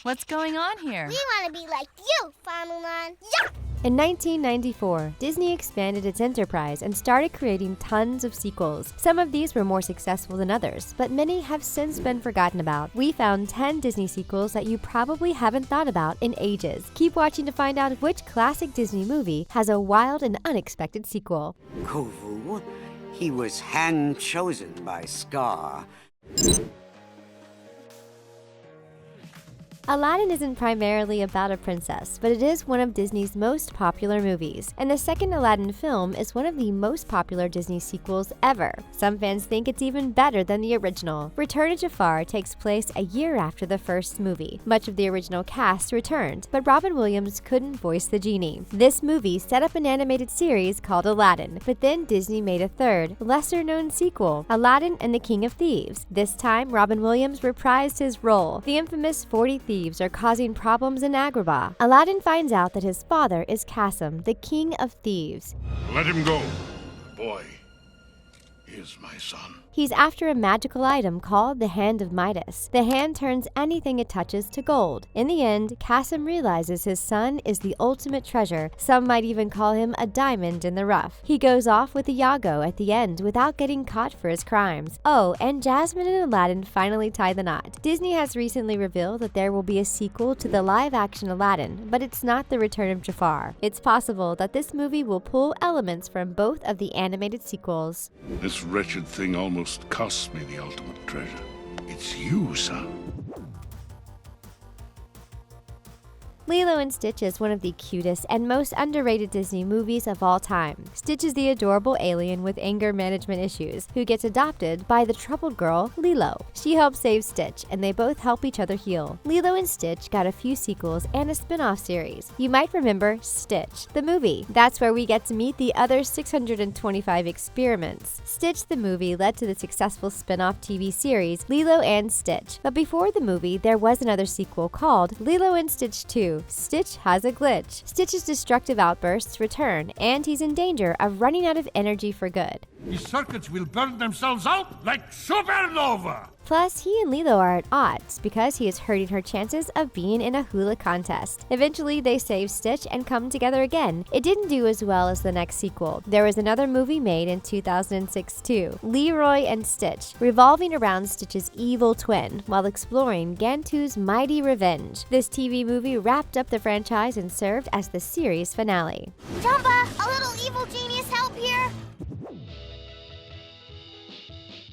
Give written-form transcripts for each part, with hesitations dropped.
What's going on here? We want to be like you, Mulan. Yeah! In 1994, Disney expanded its enterprise and started creating tons of sequels. Some of these were more successful than others, but many have since been forgotten about. We found 10 Disney sequels that you probably haven't thought about in ages. Keep watching to find out which classic Disney movie has a wild and unexpected sequel. Kovu, he was hand-chosen by Scar. Aladdin isn't primarily about a princess, but it is one of Disney's most popular movies, and the second Aladdin film is one of the most popular Disney sequels ever. Some fans think it's even better than the original. Return of Jafar takes place a year after the first movie. Much of the original cast returned, but Robin Williams couldn't voice the genie. This movie set up an animated series called Aladdin, but then Disney made a third, lesser-known sequel, Aladdin and the King of Thieves. This time, Robin Williams reprised his role. The infamous 40 Thieves are causing problems in Agrabah. Aladdin finds out that his father is Qasim, the king of thieves. Let him go. The boy is my son. He's after a magical item called the Hand of Midas. The hand turns anything it touches to gold. In the end, Qasim realizes his son is the ultimate treasure. Some might even call him a diamond in the rough. He goes off with Iago at the end without getting caught for his crimes. Oh, and Jasmine and Aladdin finally tie the knot. Disney has recently revealed that there will be a sequel to the live-action Aladdin, but it's not the Return of Jafar. It's possible that this movie will pull elements from both of the animated sequels. This wretched thing almost cost me the ultimate treasure. It's you, son. Lilo and Stitch is one of the cutest and most underrated Disney movies of all time. Stitch is the adorable alien with anger management issues who gets adopted by the troubled girl, Lilo. She helps save Stitch, and they both help each other heal. Lilo and Stitch got a few sequels and a spin-off series. You might remember Stitch, the movie. That's where we get to meet the other 625 experiments. Stitch, the movie, led to the successful spin-off TV series, Lilo and Stitch. But before the movie, there was another sequel called Lilo and Stitch 2. Stitch has a glitch. Stitch's destructive outbursts return, and he's in danger of running out of energy for good. His circuits will burn themselves out like supernova! Plus, he and Lilo are at odds because he is hurting her chances of being in a hula contest. Eventually, they save Stitch and come together again. It didn't do as well as the next sequel. There was another movie made in 2006 too, Leroy and Stitch, revolving around Stitch's evil twin while exploring Gantu's mighty revenge. This TV movie wrapped up the franchise and served as the series finale. Jumba, a little evil genius help here?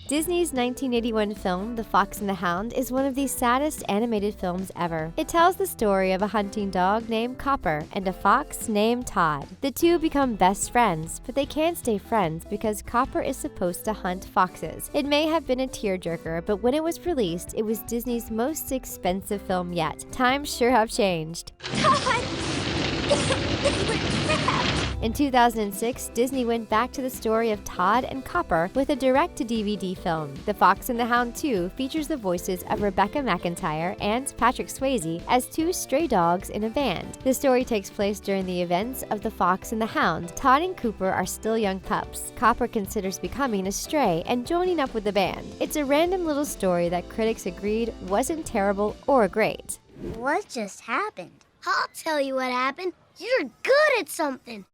Disney's 1981 film, The Fox and the Hound, is one of the saddest animated films ever. It tells the story of a hunting dog named Copper and a fox named Todd. The two become best friends, but they can't stay friends because Copper is supposed to hunt foxes. It may have been a tearjerker, but when it was released, it was Disney's most expensive film yet. Times sure have changed. Todd! In 2006, Disney went back to the story of Todd and Copper with a direct-to-DVD film. The Fox and the Hound 2 features the voices of Rebecca McEntire and Patrick Swayze as two stray dogs in a band. The story takes place during the events of The Fox and the Hound. Todd and Cooper are still young pups. Copper considers becoming a stray and joining up with the band. It's a random little story that critics agreed wasn't terrible or great. What just happened? I'll tell you what happened. You're good at something.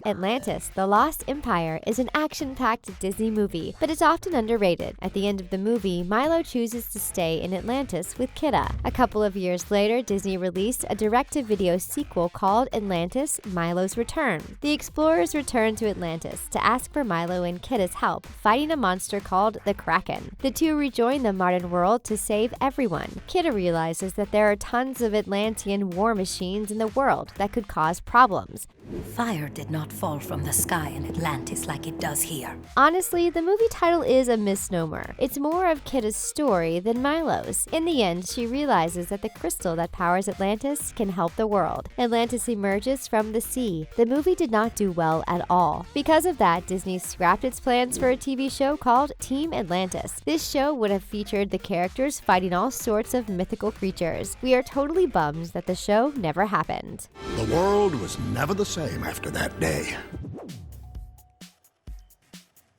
Atlantis, The Lost Empire is an action-packed Disney movie, but it's often underrated. At the end of the movie, Milo chooses to stay in Atlantis with Kidda. A couple of years later, Disney released a direct-to-video sequel called Atlantis, Milo's Return. The explorers return to Atlantis to ask for Milo and Kidda's help, fighting a monster called the Kraken. The two rejoin the modern world to save everyone. Kidda realizes that there are tons of Atlantean war machines in the world that could cause problems. Fire did not fall from the sky in Atlantis like it does here. Honestly, the movie title is a misnomer. It's more of Kidda's story than Milo's. In the end, she realizes that the crystal that powers Atlantis can help the world. Atlantis emerges from the sea. The movie did not do well at all. Because of that, Disney scrapped its plans for a TV show called Team Atlantis. This show would have featured the characters fighting all sorts of mythical creatures. We are totally bummed that the show never happened. The world was never the same after that day.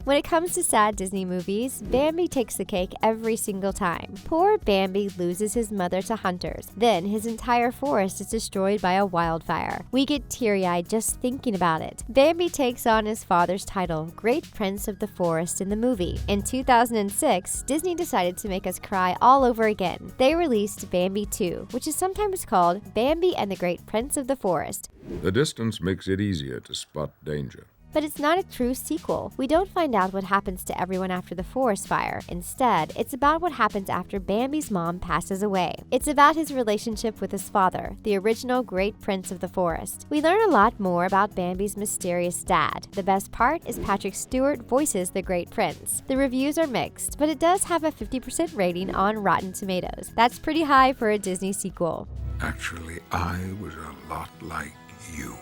When it comes to sad Disney movies, Bambi takes the cake every single time. Poor Bambi loses his mother to hunters. Then his entire forest is destroyed by a wildfire. We get teary-eyed just thinking about it. Bambi takes on his father's title, Great Prince of the Forest, in the movie. In 2006, Disney decided to make us cry all over again. They released Bambi II, which is sometimes called Bambi and the Great Prince of the Forest. The distance makes it easier to spot danger. But it's not a true sequel. We don't find out what happens to everyone after the forest fire. Instead, it's about what happens after Bambi's mom passes away. It's about his relationship with his father, the original Great Prince of the Forest. We learn a lot more about Bambi's mysterious dad. The best part is Patrick Stewart voices the Great Prince. The reviews are mixed, but it does have a 50% rating on Rotten Tomatoes. That's pretty high for a Disney sequel. Actually, I was a lot like you.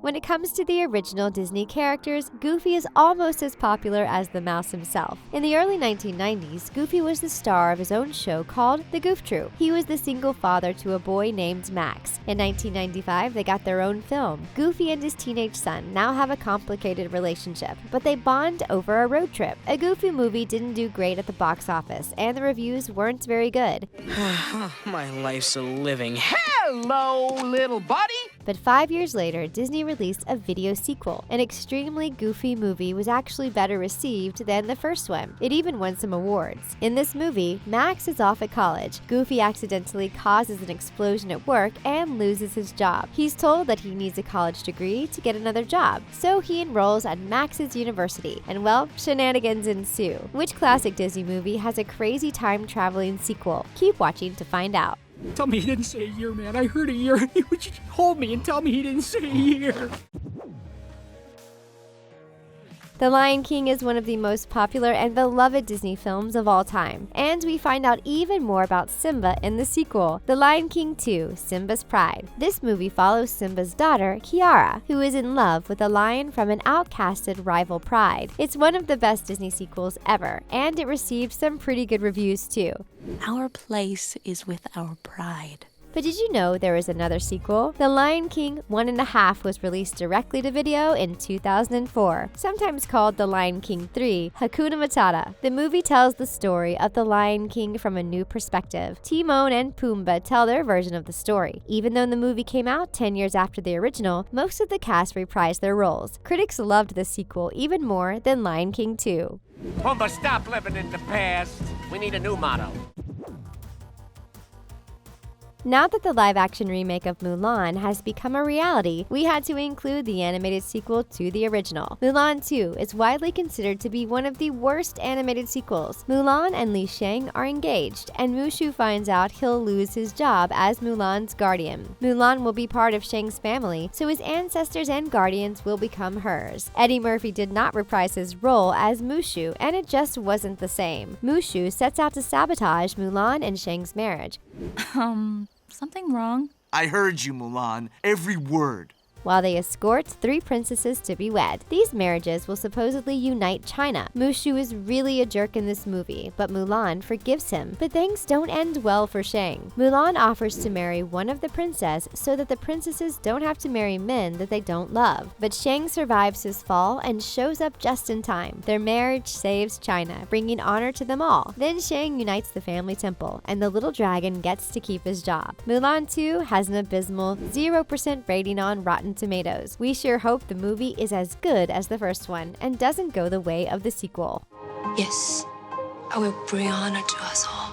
When it comes to the original Disney characters, Goofy is almost as popular as the mouse himself. In the early 1990s, Goofy was the star of his own show called The Goof Troop. He was the single father to a boy named Max. In 1995, they got their own film. Goofy and his teenage son now have a complicated relationship, but they bond over a road trip. A Goofy movie didn't do great at the box office, and the reviews weren't very good. My life's a living. Hello, little buddy! But 5 years later, Disney released a video sequel. An extremely goofy movie was actually better received than the first one. It even won some awards. In this movie, Max is off at college. Goofy accidentally causes an explosion at work and loses his job. He's told that he needs a college degree to get another job, so he enrolls at Max's university. And well, shenanigans ensue. Which classic Disney movie has a crazy time-traveling sequel? Keep watching to find out. Tell me he didn't say a year, man. I heard a year. Would you hold me and tell me he didn't say a year? The Lion King is one of the most popular and beloved Disney films of all time, and we find out even more about Simba in the sequel, The Lion King 2: Simba's Pride. This movie follows Simba's daughter, Kiara, who is in love with a lion from an outcasted rival pride. It's one of the best Disney sequels ever, and it received some pretty good reviews too. Our place is with our pride. But did you know there is another sequel? The Lion King 1.5 was released directly to video in 2004, sometimes called The Lion King 3: Hakuna Matata. The movie tells the story of the Lion King from a new perspective. Timon and Pumbaa tell their version of the story. Even though the movie came out 10 years after the original, most of the cast reprised their roles. Critics loved the sequel even more than Lion King 2. Pumbaa, stop living in the past. We need a new motto. Now that the live-action remake of Mulan has become a reality, we had to include the animated sequel to the original. Mulan II is widely considered to be one of the worst animated sequels. Mulan and Li Shang are engaged, and Mushu finds out he'll lose his job as Mulan's guardian. Mulan will be part of Shang's family, so his ancestors and guardians will become hers. Eddie Murphy did not reprise his role as Mushu, and it just wasn't the same. Mushu sets out to sabotage Mulan and Shang's marriage. Something wrong? I heard you, Mulan. Every word. While they escort 3 princesses to be wed. These marriages will supposedly unite China. Mushu is really a jerk in this movie, but Mulan forgives him. But things don't end well for Shang. Mulan offers to marry one of the princesses so that the princesses don't have to marry men that they don't love. But Shang survives his fall and shows up just in time. Their marriage saves China, bringing honor to them all. Then Shang unites the family temple, and the little dragon gets to keep his job. Mulan 2 has an abysmal 0% rating on Rotten Tomatoes. We sure hope the movie is as good as the first one and doesn't go the way of the sequel. Yes, I will bring honor to us all.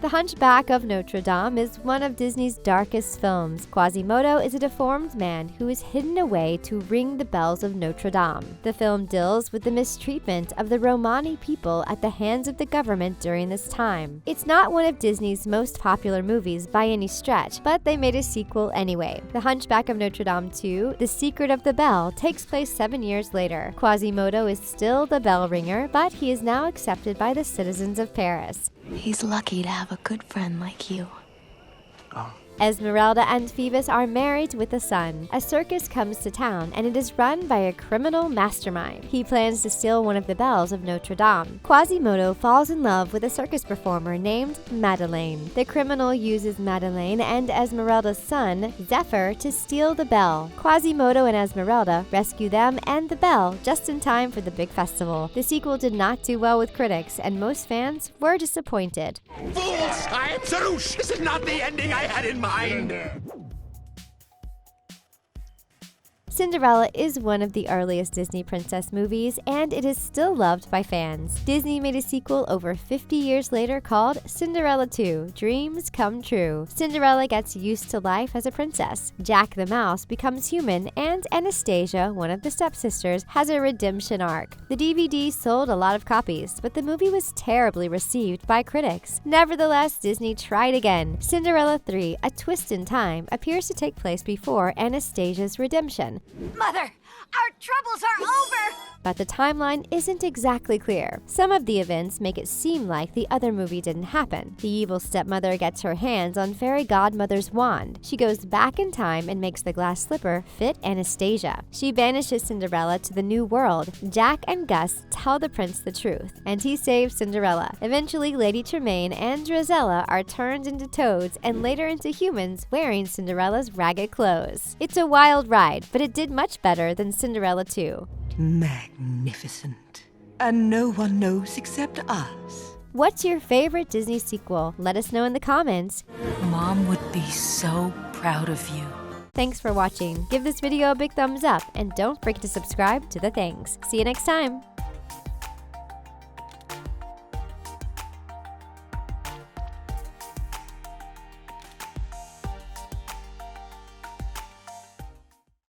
The Hunchback of Notre is one of Disney's darkest films. Quasimodo is a deformed man who is hidden away to ring the bells of Notre Dame. The film deals with the mistreatment of the Romani people at the hands of the government during this time. It's not one of Disney's most popular movies by any stretch, but they made a sequel anyway. The Hunchback of Notre Dame 2: The Secret of the Bell takes place 7 years later. Quasimodo is still the bell ringer, but he is now accepted by the citizens of Paris. He's lucky to have a good friend like you. Oh, Esmeralda and Phoebus are married with a son. A circus comes to town, and it is run by a criminal mastermind. He plans to steal one of the bells of Notre Dame. Quasimodo falls in love with a circus performer named Madeleine. The criminal uses Madeleine and Esmeralda's son, Zephyr, to steal the bell. Quasimodo and Esmeralda rescue them and the bell just in time for the big festival. The sequel did not do well with critics, and most fans were disappointed. Fools! I am Zerouche! This is not the ending I had in mind! Cinderella is one of the earliest Disney princess movies, and it is still loved by fans. Disney made a sequel over 50 years later called Cinderella II: Dreams Come True. Cinderella gets used to life as a princess. Jack the Mouse becomes human, and Anastasia, one of the stepsisters, has a redemption arc. The DVD sold a lot of copies, but the movie was terribly received by critics. Nevertheless, Disney tried again. Cinderella 3: A Twist in Time appears to take place before Anastasia's redemption. Mother, our troubles are over! But the timeline isn't exactly clear. Some of the events make it seem like the other movie didn't happen. The evil stepmother gets her hands on Fairy Godmother's wand. She goes back in time and makes the glass slipper fit Anastasia. She banishes Cinderella to the new world. Jack and Gus tell the prince the truth, and he saves Cinderella. Eventually, Lady Tremaine and Drizella are turned into toads and later into humans wearing Cinderella's ragged clothes. It's a wild ride, but it did much better than Cinderella 2. Magnificent. And no one knows except us. What's your favorite Disney sequel? Let us know in the comments. Mom would be so proud of you. Thanks for watching. Give this video a big thumbs up, and don't forget to subscribe to The Things. See you next time.